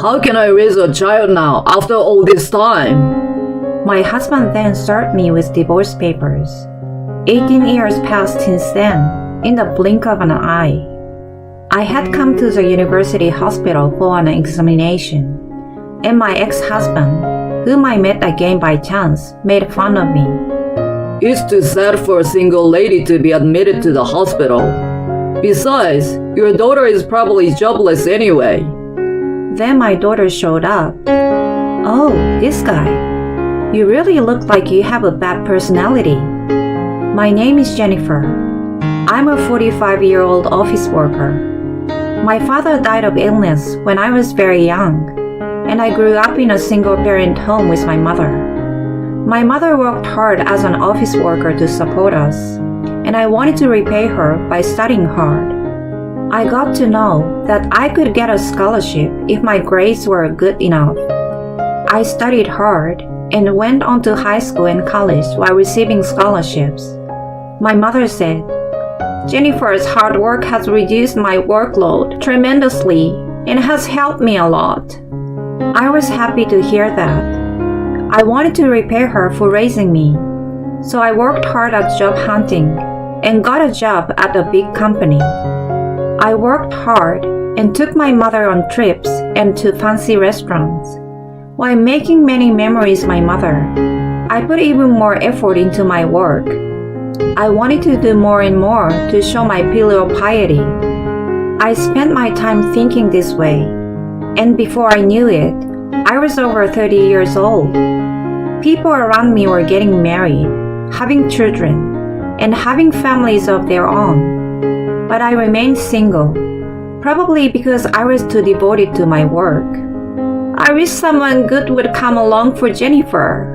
How can I raise a child now after all this time? My husband then served me with divorce papers. 18 years passed since then, in the blink of an eye. I had come to the university hospital for an examination, and my ex-husband, whom I met again by chance, made fun of me. It's too sad for a single lady to be admitted to the hospital. Besides, your daughter is probably jobless anyway. Then my daughter showed up. Oh, this guy. You really look like you have a bad personality. My name is Jennifer. I'm a 45-year-old office worker. My father died of illness when I was very young, and I grew up in a single-parent home with my mother. My mother worked hard as an office worker to support us, and I wanted to repay her by studying hard. I got to know that I could get a scholarship if my grades were good enough. I studied hard and went on to high school and college while receiving scholarships. My mother said, "Jennifer's hard work has reduced my workload tremendously and has helped me a lot." I was happy to hear that. I wanted to repay her for raising me, so I worked hard at job hunting and got a job at a big company. I worked hard and took my mother on trips and to fancy restaurants. While making many memories with my mother, I put even more effort into my work. I wanted to do more and more to show my filial piety. I spent my time thinking this way, and before I knew it, I was over 30 years old. People around me were getting married, having children, and having families of their own. But I remained single, probably because I was too devoted to my work. I wish someone good would come along for Jennifer.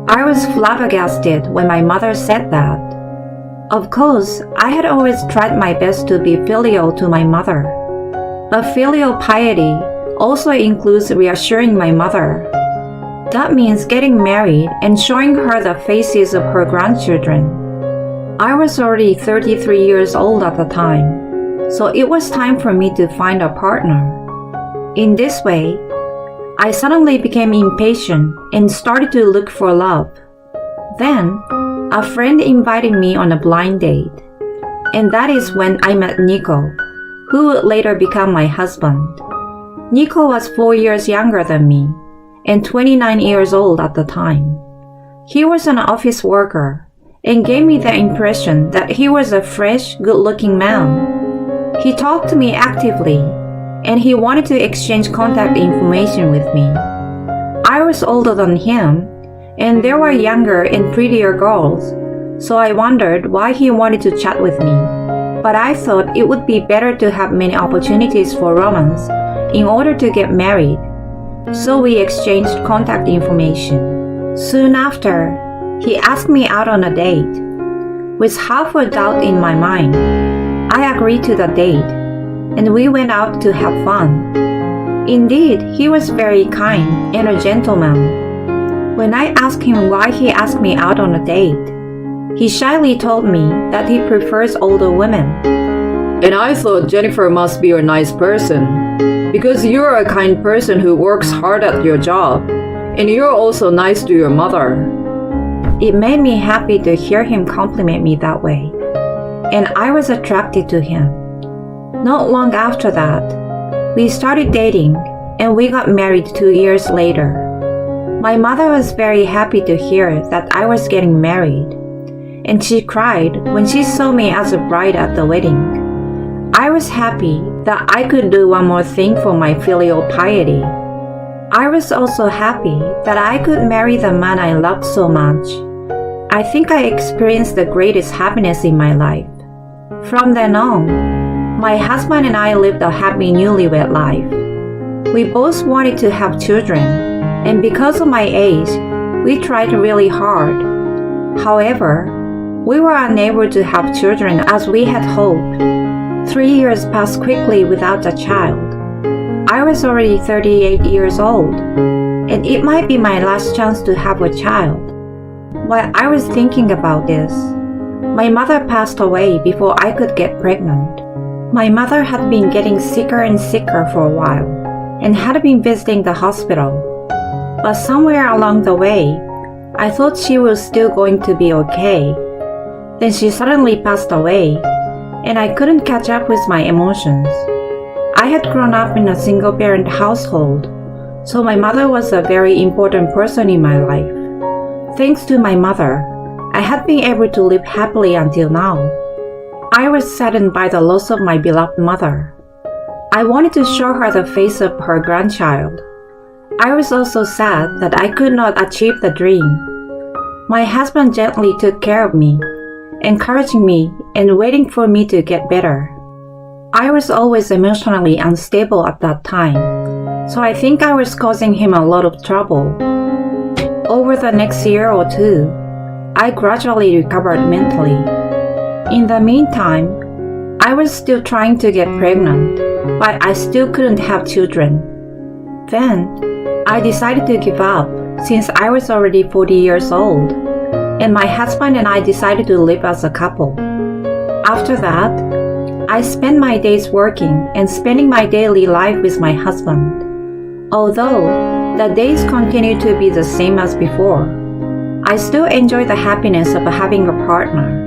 I was flabbergasted when my mother said that. Of course, I had always tried my best to be filial to my mother. But filial piety also includes reassuring my mother. That means getting married and showing her the faces of her grandchildren. I was already 33 years old at the time, so it was time for me to find a partner. In this way, I suddenly became impatient and started to look for love. Then, a friend invited me on a blind date, and that is when I met Nico, who would later become my husband. Nico was 4 years younger than me, and 29 years old at the time. He was an office worker, and gave me the impression that he was a fresh, good-looking man. He talked to me actively, and he wanted to exchange contact information with me. I was older than him, and there were younger and prettier girls, so I wondered why he wanted to chat with me. But I thought it would be better to have many opportunities for romance in order to get married, so we exchanged contact information. Soon after, he asked me out on a date. With half a doubt in my mind, I agreed to the date, and we went out to have fun. Indeed, he was very kind and a gentleman. When I asked him why he asked me out on a date, he shyly told me that he prefers older women. And I thought Jennifer must be a nice person, because you're a kind person who works hard at your job, and you're also nice to your mother. It made me happy to hear him compliment me that way, and I was attracted to him. Not long after that, we started dating, and we got married 2 years later. My mother was very happy to hear that I was getting married, and she cried when she saw me as a bride at the wedding. I was happy that I could do one more thing for my filial piety. I was also happy that I could marry the man I loved so much. I think I experienced the greatest happiness in my life. From then on, my husband and I lived a happy newlywed life. We both wanted to have children, and because of my age, we tried really hard. However, we were unable to have children as we had hoped. 3 years passed quickly without a child. I was already 38 years old, and it might be my last chance to have a child. While I was thinking about this, my mother passed away before I could get pregnant. My mother had been getting sicker and sicker for a while, and had been visiting the hospital. But somewhere along the way, I thought she was still going to be okay. Then she suddenly passed away, and I couldn't catch up with my emotions. I had grown up in a single-parent household, so my mother was a very important person in my life. Thanks to my mother, I had been able to live happily until now. I was saddened by the loss of my beloved mother. I wanted to show her the face of her grandchild. I was also sad that I could not achieve the dream. My husband gently took care of me, encouraging me and waiting for me to get better. I was always emotionally unstable at that time, so I think I was causing him a lot of trouble. Over the next year or two, I gradually recovered mentally. In the meantime, I was still trying to get pregnant, but I still couldn't have children. Then, I decided to give up since I was already 40 years old, and my husband and I decided to live as a couple. After that, I spent my days working and spending my daily life with my husband. Although the days continue to be the same as before, I still enjoy the happiness of having a partner.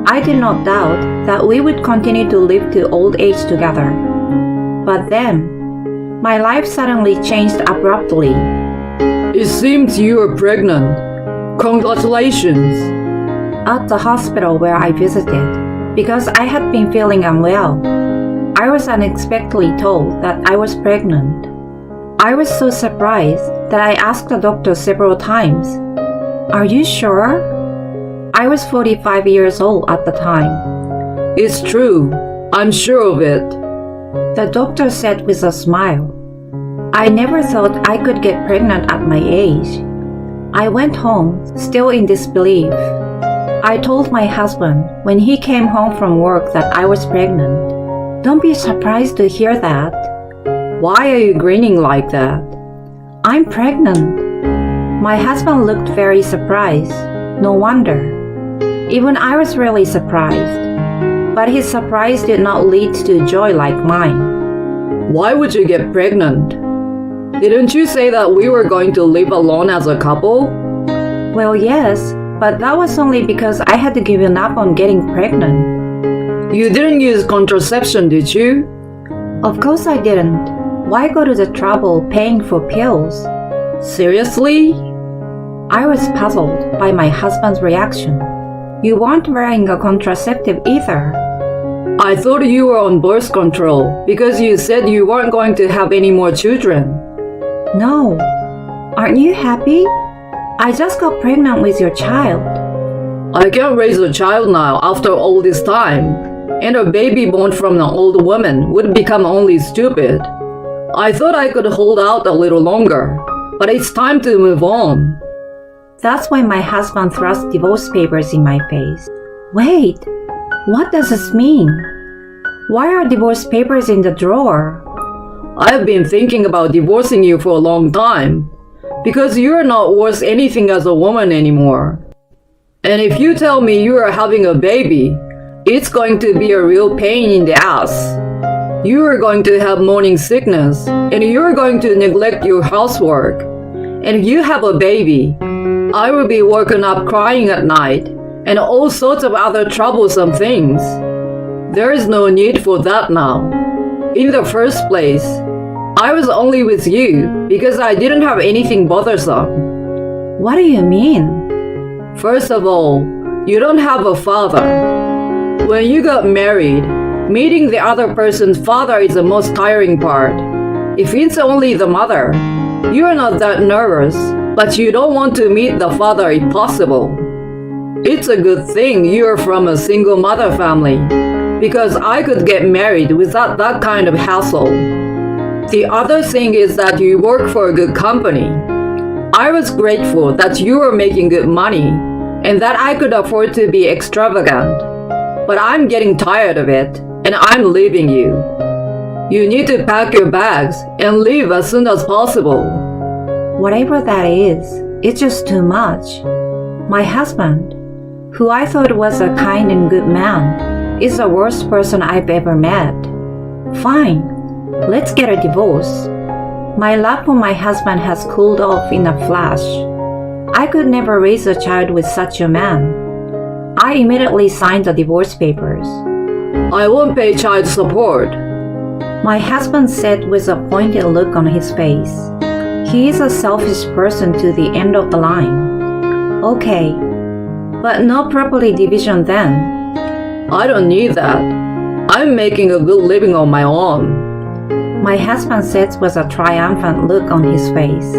I did not doubt that we would continue to live to old age together. But then, my life suddenly changed abruptly. It seems you are pregnant. Congratulations. At the hospital where I visited, because I had been feeling unwell, I was unexpectedly told that I was pregnant. I was so surprised that I asked the doctor several times, "Are you sure?" I was 45 years old at the time. It's true. I'm sure of it. The doctor said with a smile. I never thought I could get pregnant at my age. I went home, still in disbelief. I told my husband when he came home from work that I was pregnant. Don't be surprised to hear that. Why are you grinning like that? I'm pregnant. My husband looked very surprised. No wonder. Even I was really surprised. But his surprise did not lead to joy like mine. Why would you get pregnant? Didn't you say that we were going to live alone as a couple? Well, yes, but that was only because I had given up on getting pregnant. You didn't use contraception, did you? Of course I didn't. Why go to the trouble paying for pills? Seriously? I was puzzled by my husband's reaction. You weren't wearing a contraceptive either. I thought you were on birth control because you said you weren't going to have any more children. No. Aren't you happy? I just got pregnant with your child. I can't raise a child now after all this time, and a baby born from an old woman would become only stupid. I thought I could hold out a little longer, but it's time to move on. That's when my husband thrust divorce papers in my face. Wait, what does this mean? Why are divorce papers in the drawer? I've been thinking about divorcing you for a long time, because you're not worth anything as a woman anymore. And if you tell me you are having a baby, it's going to be a real pain in the ass. You are going to have morning sickness, and you're going to neglect your housework. And if you have a baby, I will be woken up crying at night, and all sorts of other troublesome things. There is no need for that now. In the first place, I was only with you because I didn't have anything bothersome. What do you mean? First of all, you don't have a father. When you got married, meeting the other person's father is the most tiring part. If it's only the mother, you're not that nervous, but you don't want to meet the father if possible. It's a good thing you're from a single mother family, because I could get married without that kind of hassle. The other thing is that you work for a good company. I was grateful that you were making good money and that I could afford to be extravagant. But I'm getting tired of it, and I'm leaving you. You need to pack your bags and leave as soon as possible. Whatever that is, it's just too much. My husband, who I thought was a kind and good man, is the worst person I've ever met. Fine, let's get a divorce. My love for my husband has cooled off in a flash. I could never raise a child with such a man. I immediately signed the divorce papers. I won't pay child support. My husband said with a pointed look on his face. He is a selfish person to the end of the line. Okay, but no property division then. I don't need that. I'm making a good living on my own. My husband said with a triumphant look on his face.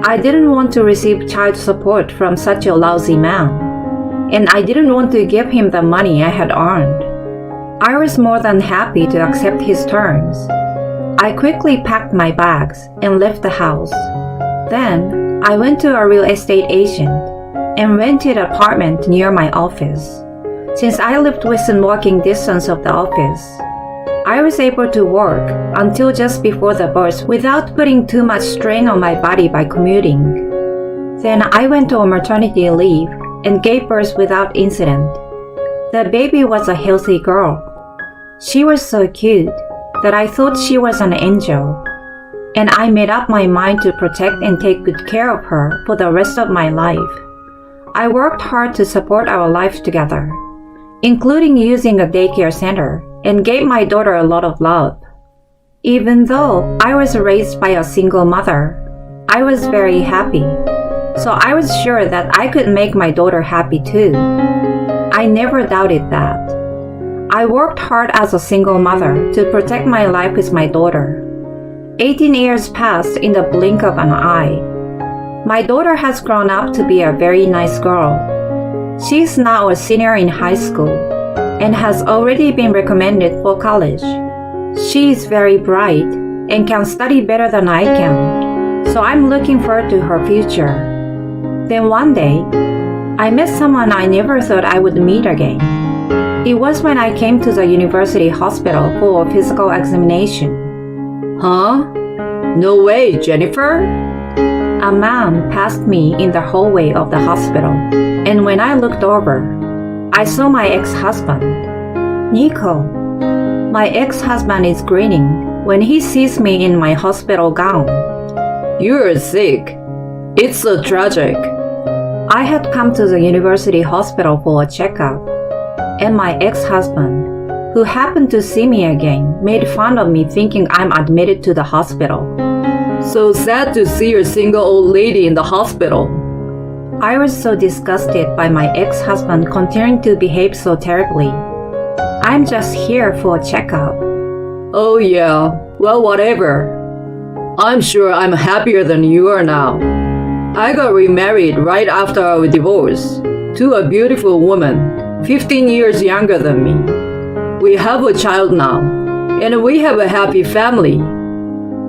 I didn't want to receive child support from such a lousy man, and I didn't want to give him the money I had earned. I was more than happy to accept his terms. I quickly packed my bags and left the house. Then I went to a real estate agent and rented an apartment near my office. Since I lived within walking distance of the office, I was able to work until just before the birth without putting too much strain on my body by commuting. Then I went on maternity leave and gave birth without incident. The baby was a healthy girl. She was so cute that I thought she was an angel, and I made up my mind to protect and take good care of her for the rest of my life. I worked hard to support our life together, including using a daycare center, and gave my daughter a lot of love. Even though I was raised by a single mother, I was very happy. So I was sure that I could make my daughter happy too. I never doubted that. I worked hard as a single mother to protect my life with my daughter. 18 years passed in the blink of an eye. My daughter has grown up to be a very nice girl. She is now a senior in high school and has already been recommended for college. She is very bright and can study better than I can, so I'm looking forward to her future. Then one day, I met someone I never thought I would meet again. It was when I came to the university hospital for a physical examination. Huh? No way, Jennifer? A man passed me in the hallway of the hospital, and when I looked over, I saw my ex-husband, Nico. My ex-husband is grinning when he sees me in my hospital gown. You're sick. It's so tragic. I had come to the university hospital for a checkup, and my ex-husband, who happened to see me again, made fun of me thinking I'm admitted to the hospital. So sad to see your single old lady in the hospital. I was so disgusted by my ex-husband continuing to behave so terribly. I'm just here for a checkup. Oh yeah, well whatever. I'm sure I'm happier than you are now. I got remarried right after our divorce to a beautiful woman, 15 years younger than me. We have a child now, and we have a happy family.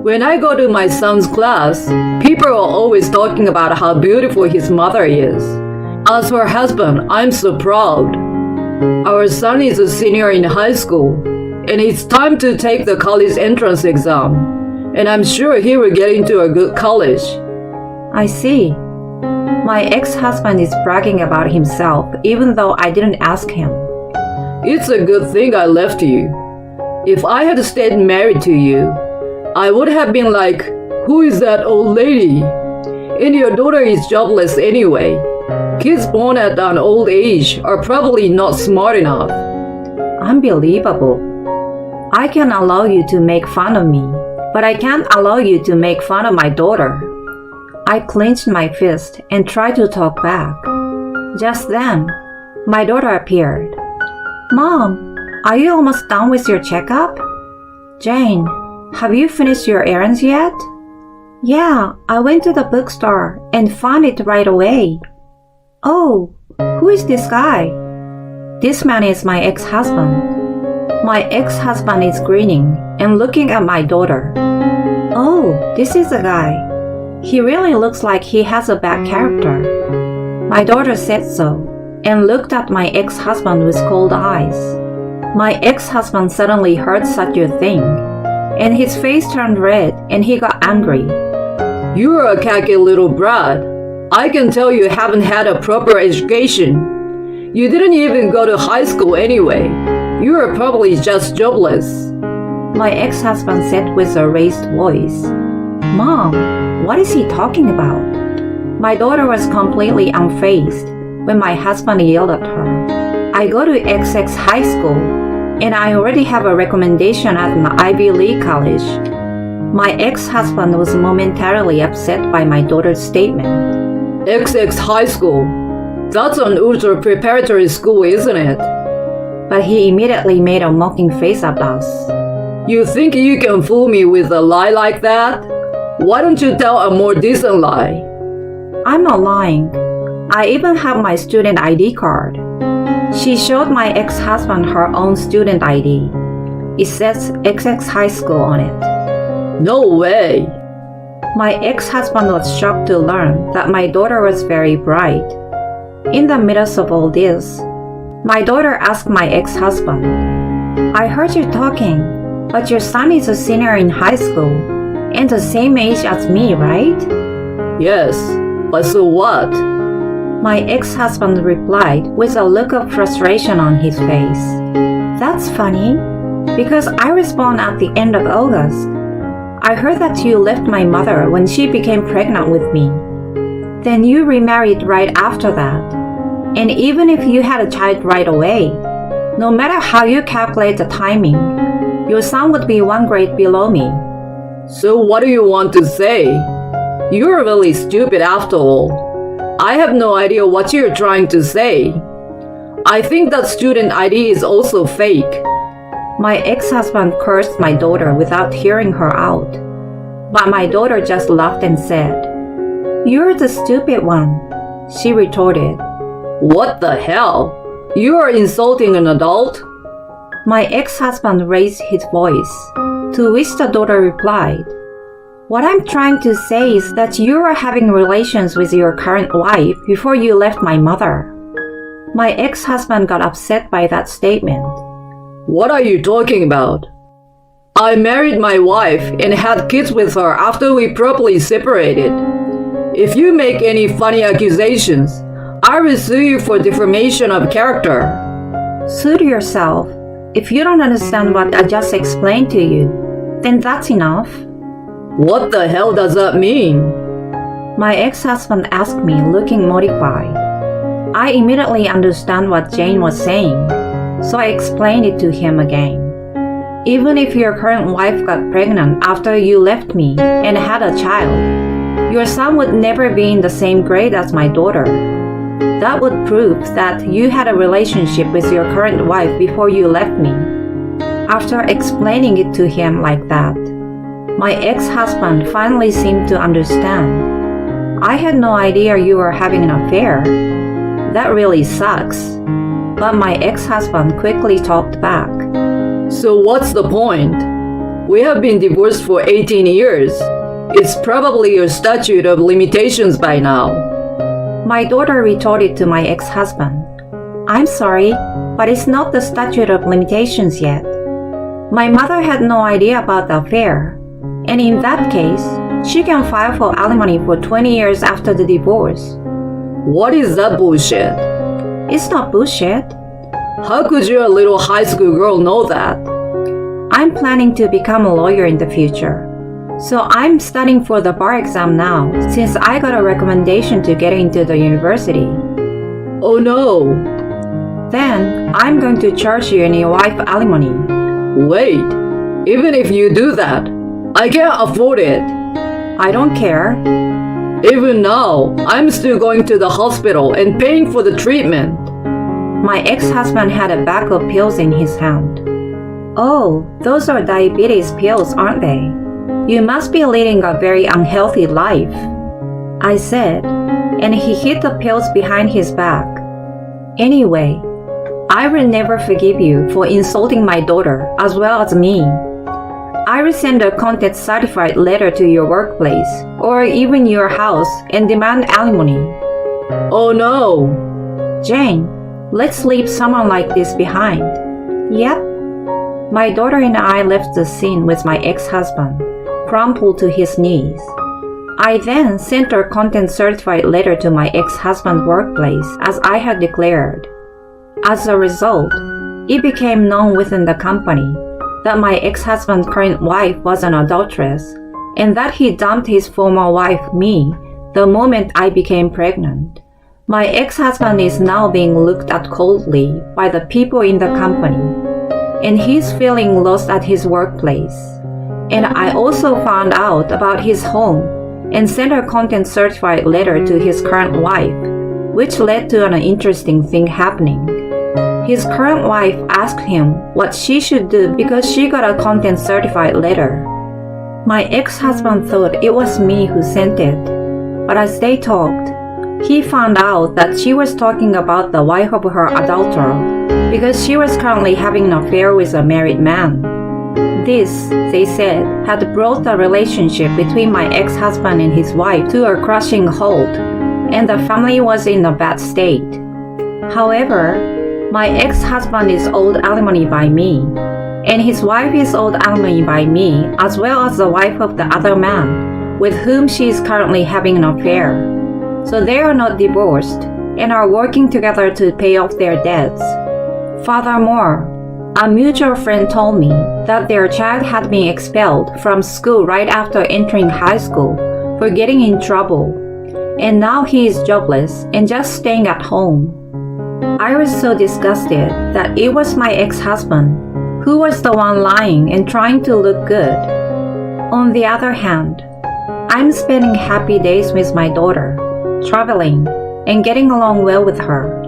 When I go to my son's class, people are always talking about how beautiful his mother is. As for husband, I'm so proud. Our son is a senior in high school, and it's time to take the college entrance exam, and I'm sure he will get into a good college. I see. My ex-husband is bragging about himself even though I didn't ask him. It's a good thing I left you. If I had stayed married to you, I would have been like, who is that old lady? And your daughter is jobless anyway. Kids born at an old age are probably not smart enough. Unbelievable. I can allow you to make fun of me, but I can't allow you to make fun of my daughter. I clenched my fist and tried to talk back. Just then, my daughter appeared. Mom, are you almost done with your checkup? Jane, have you finished your errands yet? Yeah, I went to the bookstore and found it right away. Oh, who is this guy? This man is my ex-husband. My ex-husband is grinning and looking at my daughter. Oh, this is the guy. He really looks like he has a bad character. My daughter said so and looked at my ex-husband with cold eyes. My ex-husband suddenly heard such a thing, and his face turned red and he got angry. You're a cocky little brat. I can tell you haven't had a proper education. You didn't even go to high school anyway. You are probably just jobless. My ex-husband said with a raised voice. Mom, what is he talking about? My daughter was completely unfazed when my husband yelled at her. I go to XX high school, and I already have a recommendation at an Ivy League college. My ex-husband was momentarily upset by my daughter's statement. XX high school? That's an ultra preparatory school, isn't it? But he immediately made a mocking face at us. You think you can fool me with a lie like that? Why don't you tell a more decent lie? I'm not lying. I even have my student ID card. She showed my ex-husband her own student ID. It says XX High School on it. No way. My ex-husband was shocked to learn that my daughter was very bright. In the midst of all this, my daughter asked my ex-husband, I heard you talking, but your son is a senior in high school and the same age as me, right? Yes, but so what? My ex-husband replied with a look of frustration on his face. That's funny, because I was born at the end of August. I heard that you left my mother when she became pregnant with me. Then you remarried right after that. And even if you had a child right away, no matter how you calculate the timing, your son would be one grade below me. So what do you want to say? You're really stupid after all. I have no idea what you're trying to say. I think that student ID is also fake. My ex-husband cursed my daughter without hearing her out. But my daughter just laughed and said, You're the stupid one, she retorted. What the hell? You are insulting an adult? My ex-husband raised his voice, to which the daughter replied, What I'm trying to say is that you were having relations with your current wife before you left my mother. My ex-husband got upset by that statement. What are you talking about? I married my wife and had kids with her after we properly separated. If you make any funny accusations, I will sue you for defamation of character. Sue yourself. If you don't understand what I just explained to you, then that's enough. What the hell does that mean? My ex-husband asked me, looking mortified. I immediately understand what Jane was saying, so I explained it to him again. Even if your current wife got pregnant after you left me and had a child, your son would never be in the same grade as my daughter. That would prove that you had a relationship with your current wife before you left me. After explaining it to him like that, my ex-husband finally seemed to understand. I had no idea you were having an affair. That really sucks. But my ex-husband quickly talked back. So what's the point? We have been divorced for 18 years. It's probably your statute of limitations by now. My daughter retorted to my ex-husband, I'm sorry, but it's not the statute of limitations yet. My mother had no idea about the affair, and in that case, she can file for alimony for 20 years after the divorce. What is that bullshit? It's not bullshit. How could your little high school girl know that? I'm planning to become a lawyer in the future. So I'm studying for the bar exam now, since I got a recommendation to get into the university. Oh no. Then I'm going to charge you and your wife alimony. Wait, even if you do that, I can't afford it. I don't care. Even now, I'm still going to the hospital and paying for the treatment. My ex-husband had a bag of pills in his hand. Oh, those are diabetes pills, aren't they? You must be leading a very unhealthy life, I said, and he hid the pills behind his back. Anyway, I will never forgive you for insulting my daughter as well as me. I will send a content certified letter to your workplace or even your house and demand alimony. Oh no. Jane, let's leave someone like this behind. Yep. My daughter and I left the scene with my ex-husband, crumpled to his knees. I then sent a content certified letter to my ex-husband's workplace as I had declared. As a result, it became known within the company that my ex-husband's current wife was an adulteress and that he dumped his former wife, me, the moment I became pregnant. My ex-husband is now being looked at coldly by the people in the company, and he's feeling lost at his workplace. And I also found out about his home and sent a content certified letter to his current wife, which led to an interesting thing happening. His current wife asked him what she should do because she got a content certified letter. My ex-husband thought it was me who sent it, but as they talked, he found out that she was talking about the wife of her adulterer because she was currently having an affair with a married man. This, they said, had brought the relationship between my ex-husband and his wife to a crushing halt, and the family was in a bad state. However, my ex-husband is owed alimony by me, and his wife is owed alimony by me as well as the wife of the other man with whom she is currently having an affair. So they are not divorced and are working together to pay off their debts. Furthermore, a mutual friend told me that their child had been expelled from school right after entering high school for getting in trouble, and now he is jobless and just staying at home. I was so disgusted that it was my ex-husband who was the one lying and trying to look good. On the other hand, I'm spending happy days with my daughter, traveling, and getting along well with her.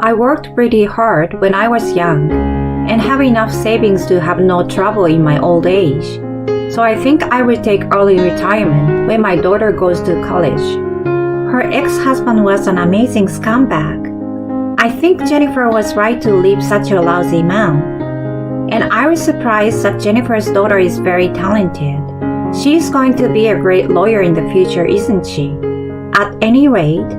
I worked pretty hard when I was young and have enough savings to have no trouble in my old age. So I think I will take early retirement when my daughter goes to college. Her ex-husband was an amazing scumbag. I think Jennifer was right to leave such a lousy man. And I was surprised that Jennifer's daughter is very talented. She's going to be a great lawyer in the future, isn't she? At any rate,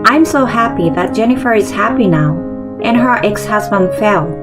I'm so happy that Jennifer is happy now and her ex-husband fell.